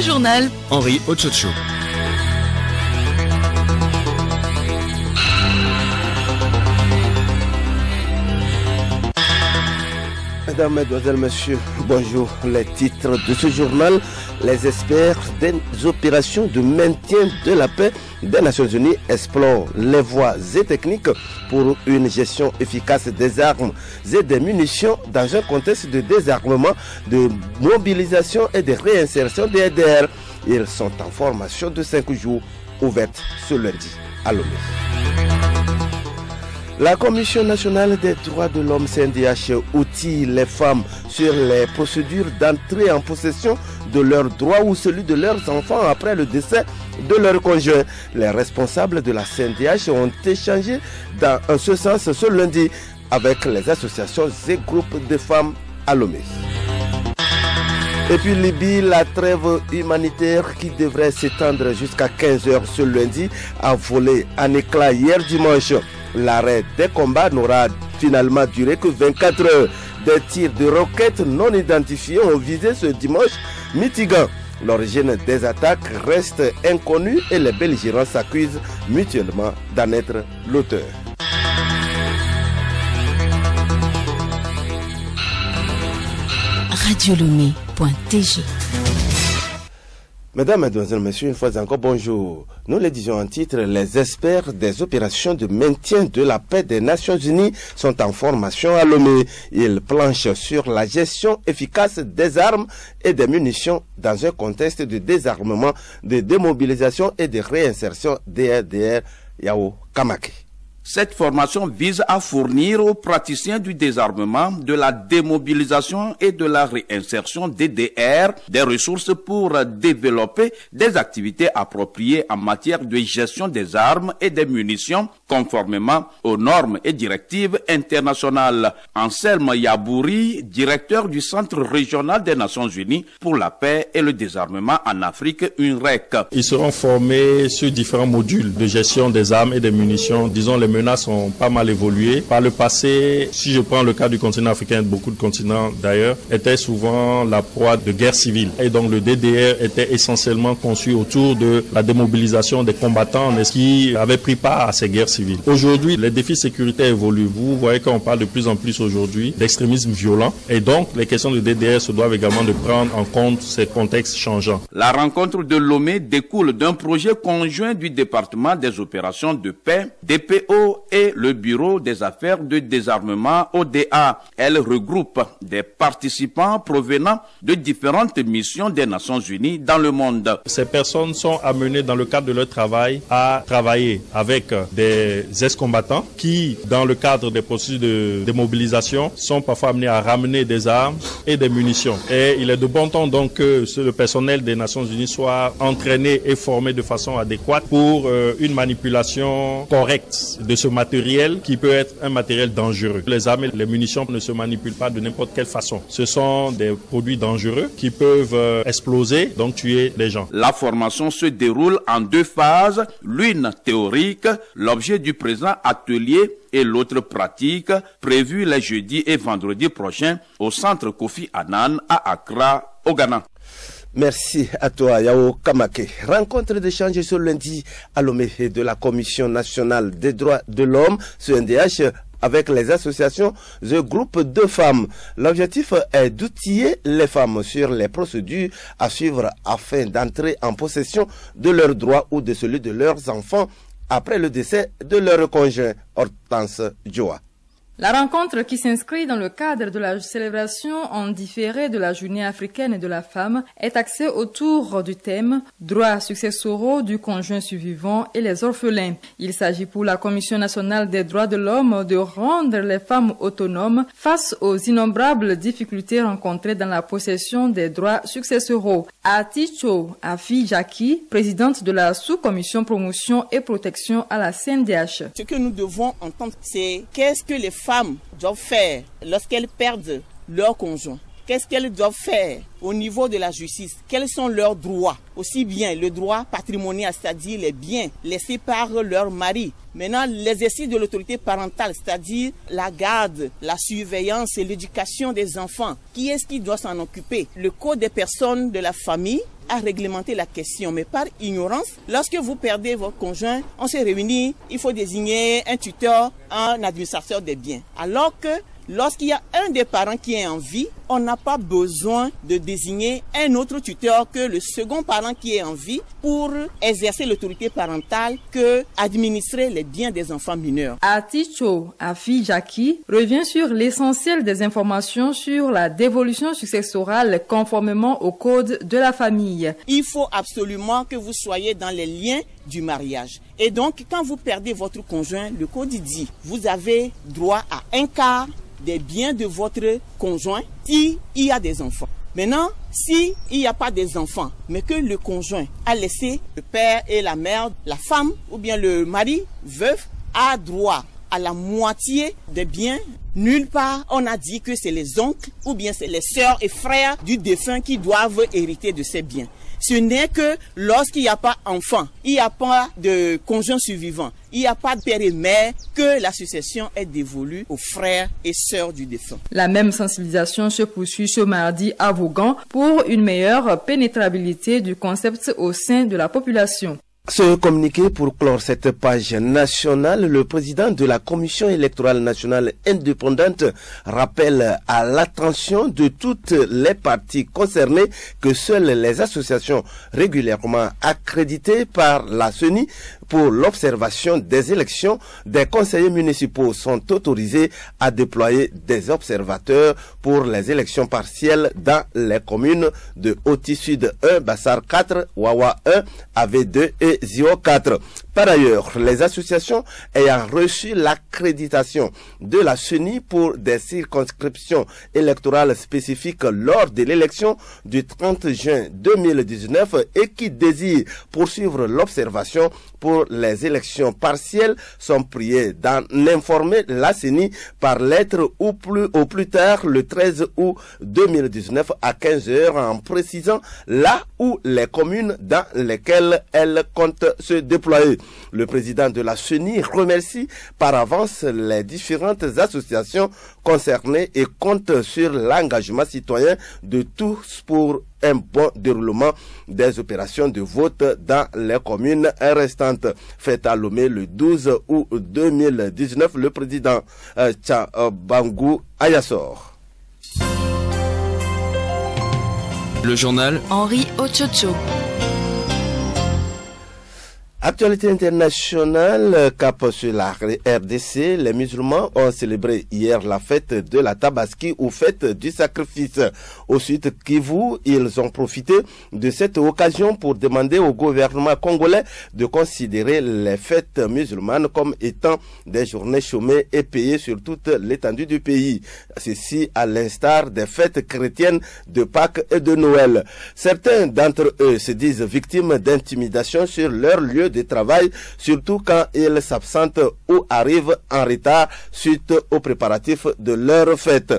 journal. Henri Ochocho. Mesdames, Mesdemoiselles, Messieurs, bonjour. Les titres de ce journal. Les experts des opérations de maintien de la paix des Nations Unies explorent les voies et techniques pour une gestion efficace des armes et des munitions dans un contexte de désarmement, de mobilisation et de réinsertion des EDR. Ils sont en formation de 5 jours, ouverte ce lundi à Lomé. La Commission nationale des droits de l'homme CNDH outille les femmes sur les procédures d'entrée en possession de leurs droits ou celui de leurs enfants après le décès de leur conjoint. Les responsables de la CNDH ont échangé dans ce sens ce lundi avec les associations et groupes de femmes à Lomé. Et puis Libye, la trêve humanitaire qui devrait s'étendre jusqu'à 15h ce lundi a volé en éclats hier dimanche. L'arrêt des combats n'aura finalement duré que 24 heures. Des tirs de roquettes non identifiés ont visé ce dimanche mitigant. L'origine des attaques reste inconnue et les belligérants s'accusent mutuellement d'en être l'auteur. Radiolomé.tg. Mesdames, Mesdemoiselles, Messieurs, une fois encore, bonjour. Nous le disions en titre, les experts des opérations de maintien de la paix des Nations Unies sont en formation à Lomé. Ils planchent sur la gestion efficace des armes et des munitions dans un contexte de désarmement, de démobilisation et de réinsertion DRDR Yao Kamake. Cette formation vise à fournir aux praticiens du désarmement, de la démobilisation et de la réinsertion DDR des ressources pour développer des activités appropriées en matière de gestion des armes et des munitions conformément aux normes et directives internationales. Anselme Yabouri, directeur du Centre régional des Nations Unies pour la paix et le désarmement en Afrique, UNREC. Ils seront formés sur différents modules de gestion des armes et des munitions. Disons, les menaces ont pas mal évolué. Par le passé, si je prends le cas du continent africain, beaucoup de continents d'ailleurs, étaient souvent la proie de guerres civiles. Et donc le DDR était essentiellement conçu autour de la démobilisation des combattants qui avaient pris part à ces guerres civiles. Aujourd'hui, les défis sécuritaires évoluent. Vous voyez qu'on parle de plus en plus aujourd'hui d'extrémisme violent. Et donc, les questions de DDR se doivent également de prendre en compte ces contextes changeants. La rencontre de Lomé découle d'un projet conjoint du département des opérations de paix, DPO, et le Bureau des affaires de désarmement ODA. Elle regroupe des participants provenant de différentes missions des Nations Unies dans le monde. Ces personnes sont amenées dans le cadre de leur travail à travailler avec des ex-combattants qui, dans le cadre des processus de démobilisation, sont parfois amenés à ramener des armes et des munitions. Et il est de bon temps donc que le personnel des Nations Unies soit entraîné et formé de façon adéquate pour une manipulation correcte de ce matériel qui peut être un matériel dangereux. Les armes et les munitions ne se manipulent pas de n'importe quelle façon. Ce sont des produits dangereux qui peuvent exploser, donc tuer les gens. La formation se déroule en 2 phases, l'une théorique, l'objet du présent atelier, et l'autre pratique, prévue les jeudis et vendredis prochains au centre Kofi Annan à Accra, au Ghana. Merci à toi, Yao Kamake. Rencontre d'échange ce lundi à Lomé de la Commission nationale des droits de l'homme, CNDH, avec les associations et groupes de femmes. L'objectif est d'outiller les femmes sur les procédures à suivre afin d'entrer en possession de leurs droits ou de celui de leurs enfants après le décès de leur conjoint. Hortense Joa. La rencontre, qui s'inscrit dans le cadre de la célébration en différé de la Journée africaine de la femme, est axée autour du thème « Droits successoraux du conjoint survivant et les orphelins ». Il s'agit pour la Commission nationale des droits de l'homme de rendre les femmes autonomes face aux innombrables difficultés rencontrées dans la possession des droits successoraux. Aticho Afi Jackie, présidente de la sous-commission promotion et protection à la CNDH. Ce que nous devons entendre, c'est qu'est-ce que les femmes doivent faire lorsqu'elles perdent leur conjoint. Qu'est-ce qu'elles doivent faire au niveau de la justice? Quels sont leurs droits? Aussi bien le droit patrimonial, c'est-à-dire les biens laissés par leur mari. Maintenant, l'exercice de l'autorité parentale, c'est-à-dire la garde, la surveillance et l'éducation des enfants. Qui est-ce qui doit s'en occuper? Le code des personnes de la famille à réglementer la question, mais par ignorance, lorsque vous perdez votre conjoint, on se réunit, il faut désigner un tuteur, un administrateur des biens. Alors que lorsqu'il y a un des parents qui est en vie, on n'a pas besoin de désigner un autre tuteur que le second parent qui est en vie pour exercer l'autorité parentale que administrer les biens des enfants mineurs. Aticho Afi Jackie revient sur l'essentiel des informations sur la dévolution successorale conformément au code de la famille. Il faut absolument que vous soyez dans les liens du mariage. Et donc, quand vous perdez votre conjoint, le code dit, vous avez droit à un quart des biens de votre conjoint s'il y a des enfants. Maintenant, s'il n'y a pas des enfants, mais que le conjoint a laissé le père et la mère, la femme ou bien le mari veuf a droit à la moitié des biens. Nulle part on a dit que c'est les oncles ou bien c'est les sœurs et frères du défunt qui doivent hériter de ces biens. Ce n'est que lorsqu'il n'y a pas enfant, il n'y a pas de conjoint survivant, il n'y a pas de père et mère, que la succession est dévolue aux frères et sœurs du défunt. La même sensibilisation se poursuit ce mardi à Vaughan pour une meilleure pénétrabilité du concept au sein de la population. Ce communiqué pour clore cette page nationale, le président de la Commission électorale nationale indépendante rappelle à l'attention de toutes les parties concernées que seules les associations régulièrement accréditées par la CENI pour l'observation des élections des conseillers municipaux sont autorisés à déployer des observateurs pour les élections partielles dans les communes de Oti Sud 1, Bassar 4, Wawa 1, AV2 et Zio 4. Par ailleurs, les associations ayant reçu l'accréditation de la CENI pour des circonscriptions électorales spécifiques lors de l'élection du 30 juin 2019 et qui désirent poursuivre l'observation pour les élections partielles sont priés d'en informer la CENI par lettre ou au plus tard le 13 août 2019 à 15 h en précisant là où les communes dans lesquelles elles comptent se déployer. Le président de la CENI remercie par avance les différentes associations concernées et compte sur l'engagement citoyen de tous pour un bon déroulement des opérations de vote dans les communes restantes. Fait à Lomé le 12 août 2019, le président Tchabangou Ayassor. Le journal Henri Ochocho. Actualité internationale, cap sur la RDC, les musulmans ont célébré hier la fête de la Tabaski ou fête du sacrifice. Au Sud Kivu, ils ont profité de cette occasion pour demander au gouvernement congolais de considérer les fêtes musulmanes comme étant des journées chômées et payées sur toute l'étendue du pays. Ceci à l'instar des fêtes chrétiennes de Pâques et de Noël. Certains d'entre eux se disent victimes d'intimidation sur leur lieu de travail, surtout quand ils s'absentent ou arrivent en retard suite aux préparatifs de leur fête.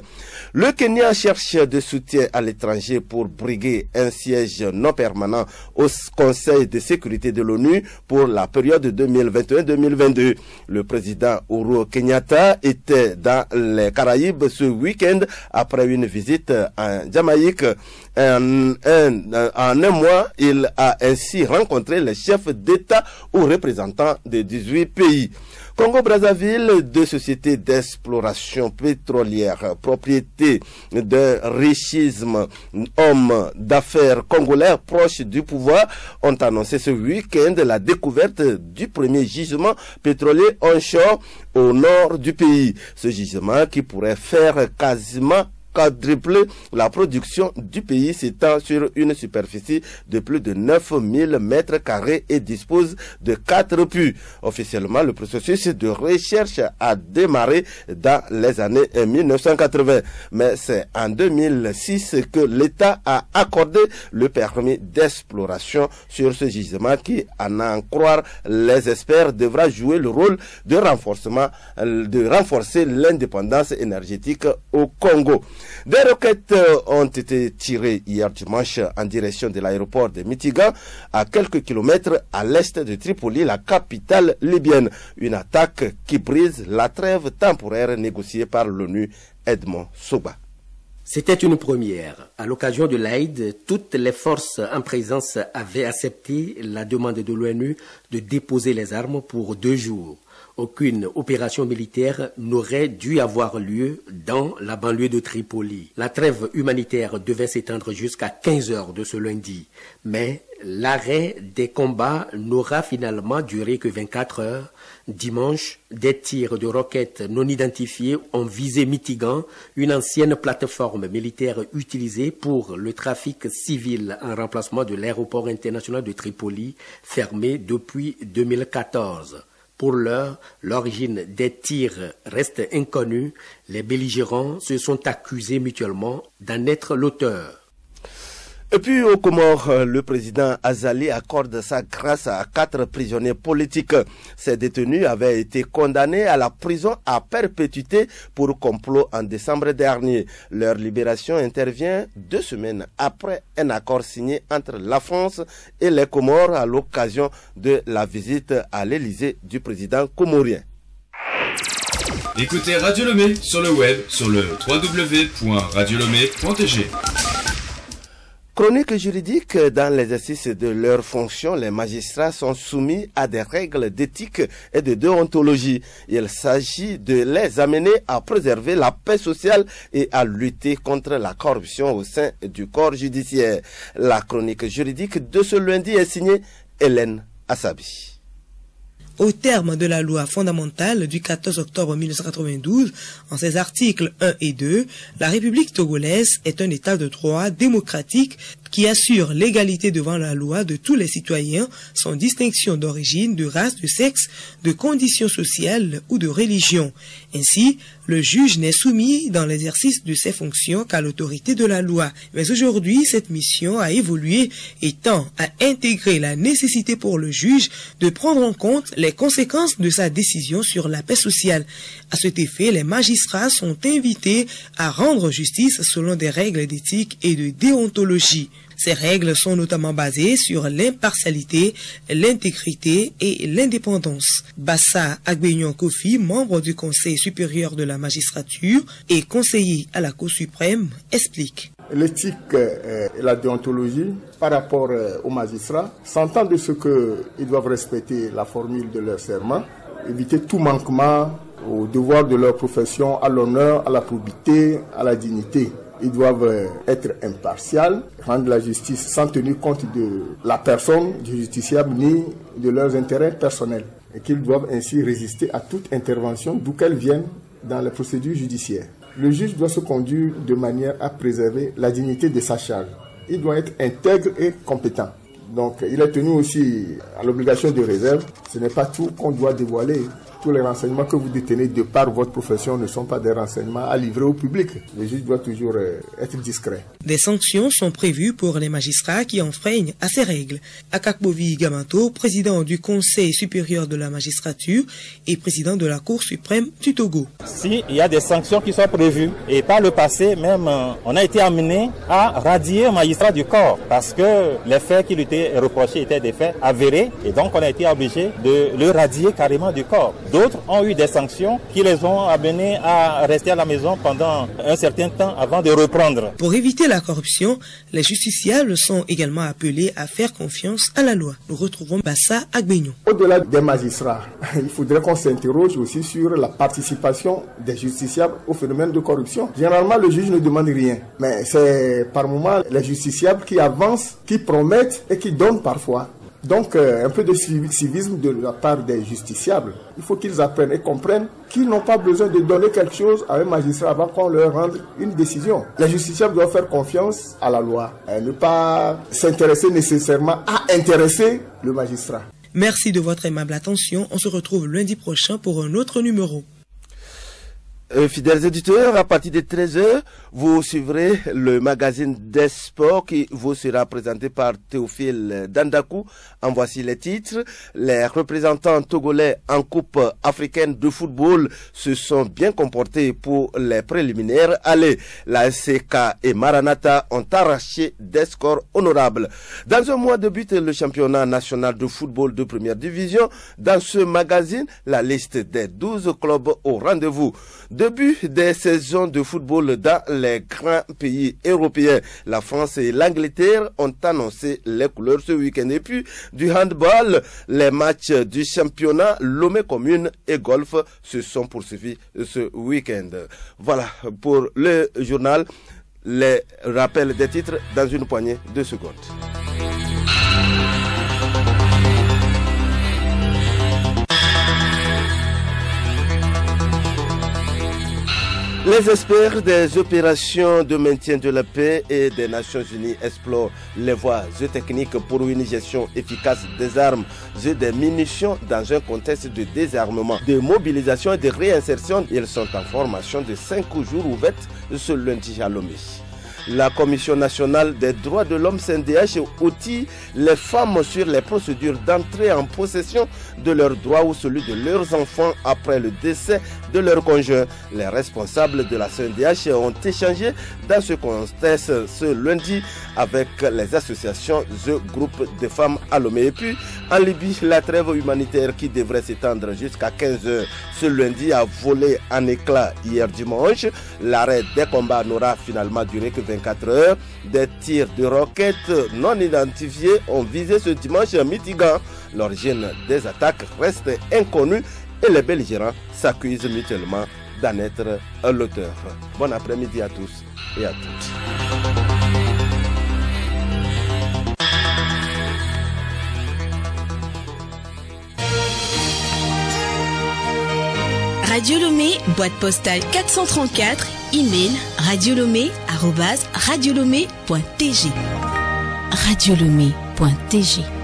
Le Kenya cherche de soutien à l'étranger pour briguer un siège non permanent au Conseil de sécurité de l'ONU pour la période 2021-2022. Le président Uhuru Kenyatta était dans les Caraïbes ce week-end après une visite en Jamaïque. En un mois, il a ainsi rencontré les chefs d'État ou représentants de 18 pays. Congo-Brazzaville, deux sociétés d'exploration pétrolière, propriété d'un richisme, hommes d'affaires congolais proches du pouvoir, ont annoncé ce week-end la découverte du premier gisement pétrolier onshore au nord du pays. Ce gisement qui pourrait faire quasiment quadrupler la production du pays s'étend sur une superficie de plus de 9000 mètres carrés et dispose de 4 puits. Officiellement, le processus de recherche a démarré dans les années 1980. Mais c'est en 2006 que l'État a accordé le permis d'exploration sur ce gisement qui, à en croire les experts, devra jouer le rôle de renforcer l'indépendance énergétique au Congo. Des roquettes ont été tirées hier dimanche en direction de l'aéroport de Mitiga, à quelques kilomètres à l'est de Tripoli, la capitale libyenne. Une attaque qui brise la trêve temporaire négociée par l'ONU. Edmond Souba. C'était une première. À l'occasion de l'Aïd, toutes les forces en présence avaient accepté la demande de l'ONU de déposer les armes pour 2 jours. Aucune opération militaire n'aurait dû avoir lieu dans la banlieue de Tripoli. La trêve humanitaire devait s'étendre jusqu'à 15 heures de ce lundi. Mais l'arrêt des combats n'aura finalement duré que 24 heures. Dimanche, des tirs de roquettes non identifiés ont visé Mitigan, une ancienne plateforme militaire utilisée pour le trafic civil en remplacement de l'aéroport international de Tripoli, fermé depuis 2014. Pour l'heure, l'origine des tirs reste inconnue. Les belligérants se sont accusés mutuellement d'en être l'auteur. Et puis aux Comores, le président Azali accorde sa grâce à 4 prisonniers politiques. Ces détenus avaient été condamnés à la prison à perpétuité pour complot en décembre dernier. Leur libération intervient 2 semaines après un accord signé entre la France et les Comores à l'occasion de la visite à l'Élysée du président comorien. Écoutez Radio Lomé sur le web sur le www.radiolomé.tg. Chronique juridique, dans l'exercice de leurs fonctions, les magistrats sont soumis à des règles d'éthique et de déontologie. Il s'agit de les amener à préserver la paix sociale et à lutter contre la corruption au sein du corps judiciaire. La chronique juridique de ce lundi est signée Hélène Assabi. Au terme de la loi fondamentale du 14 octobre 1992, en ses articles 1 et 2, la République togolaise est un État de droit démocratique qui assure l'égalité devant la loi de tous les citoyens sans distinction d'origine, de race, de sexe, de conditions sociales ou de religion. Ainsi, le juge n'est soumis dans l'exercice de ses fonctions qu'à l'autorité de la loi. Mais aujourd'hui, cette mission a évolué et tend à intégrer la nécessité pour le juge de prendre en compte les conséquences de sa décision sur la paix sociale. À cet effet, les magistrats sont invités à rendre justice selon des règles d'éthique et de déontologie. Ces règles sont notamment basées sur l'impartialité, l'intégrité et l'indépendance. Bassa Agbenyon Kofi, membre du Conseil supérieur de la magistrature et conseiller à la Cour suprême, explique. L'éthique et la déontologie par rapport aux magistrats s'entend de ce qu'ils doivent respecter la formule de leur serment, éviter tout manquement au devoir de leur profession, à l'honneur, à la probité, à la dignité. Ils doivent être impartials, rendre la justice sans tenir compte de la personne du justiciable ni de leurs intérêts personnels. Et qu'ils doivent ainsi résister à toute intervention d'où qu'elle vienne dans les procédures judiciaires. Le juge doit se conduire de manière à préserver la dignité de sa charge. Il doit être intègre et compétent. Donc il est tenu aussi à l'obligation de réserve. Ce n'est pas tout qu'on doit dévoiler. Tous les renseignements que vous détenez de par votre profession ne sont pas des renseignements à livrer au public. Le juge doit toujours être discret. Des sanctions sont prévues pour les magistrats qui enfreignent à ces règles. Akakbovi Gamanto, président du Conseil supérieur de la magistrature et président de la Cour suprême du Togo. Si il y a des sanctions qui sont prévues, et par le passé même, on a été amené à radier un magistrat du corps parce que les faits qui lui étaient reprochés étaient des faits avérés et donc on a été obligé de le radier carrément du corps. D'autres ont eu des sanctions qui les ont amenés à rester à la maison pendant un certain temps avant de reprendre. Pour éviter la corruption, les justiciables sont également appelés à faire confiance à la loi. Nous retrouvons Bassa Agbenyon. Au-delà des magistrats, il faudrait qu'on s'interroge aussi sur la participation des justiciables au phénomène de corruption. Généralement, le juge ne demande rien, mais c'est par moments les justiciables qui avancent, qui promettent et qui donnent parfois. Donc, un peu de civisme de la part des justiciables. Il faut qu'ils apprennent et comprennent qu'ils n'ont pas besoin de donner quelque chose à un magistrat avant qu'on leur rende une décision. Les justiciables doivent faire confiance à la loi et ne pas s'intéresser nécessairement à intéresser le magistrat. Merci de votre aimable attention. On se retrouve lundi prochain pour un autre numéro. Fidèles auditeurs, à partir de 13h, vous suivrez le magazine des sports qui vous sera présenté par Théophile Dandakou. En voici les titres. Les représentants togolais en Coupe africaine de football se sont bien comportés pour les préliminaires. Allez, la SCK et Maranatha ont arraché des scores honorables. Dans un mois débute le championnat national de football de première division. Dans ce magazine, la liste des 12 clubs au rendez-vous. Début des saisons de football dans les grands pays européens. La France et l'Angleterre ont annoncé les couleurs ce week-end. Et puis du handball, les matchs du championnat Lomé Commune et Golf se sont poursuivis ce week-end. Voilà pour le journal. Les rappels des titres dans une poignée de secondes. Les experts des opérations de maintien de la paix et des Nations Unies explorent les voies techniques pour une gestion efficace des armes et des munitions dans un contexte de désarmement, de mobilisation et de réinsertion. Ils sont en formation de 5 jours ouverts ce lundi à Lomé. La Commission nationale des droits de l'homme CNDH outille les femmes sur les procédures d'entrée en possession de leurs droits ou celui de leurs enfants après le décès de leur conjoint. Les responsables de la CNDH ont échangé dans ce contexte ce lundi avec les associations et groupes de femmes à Lomé. Et puis en Libye, la trêve humanitaire qui devrait s'étendre jusqu'à 15h ce lundi a volé en éclats hier dimanche. L'arrêt des combats n'aura finalement duré que 24 heures. Des tirs de roquettes non identifiés ont visé ce dimanche mitigant. L'origine des attaques reste inconnue et les belligérants s'accusent mutuellement d'en être l'auteur. Bon après-midi à tous et à toutes. Radio Lomé, boîte postale 434, email radiolomé@radiolomé.tg. Radiolomé.tg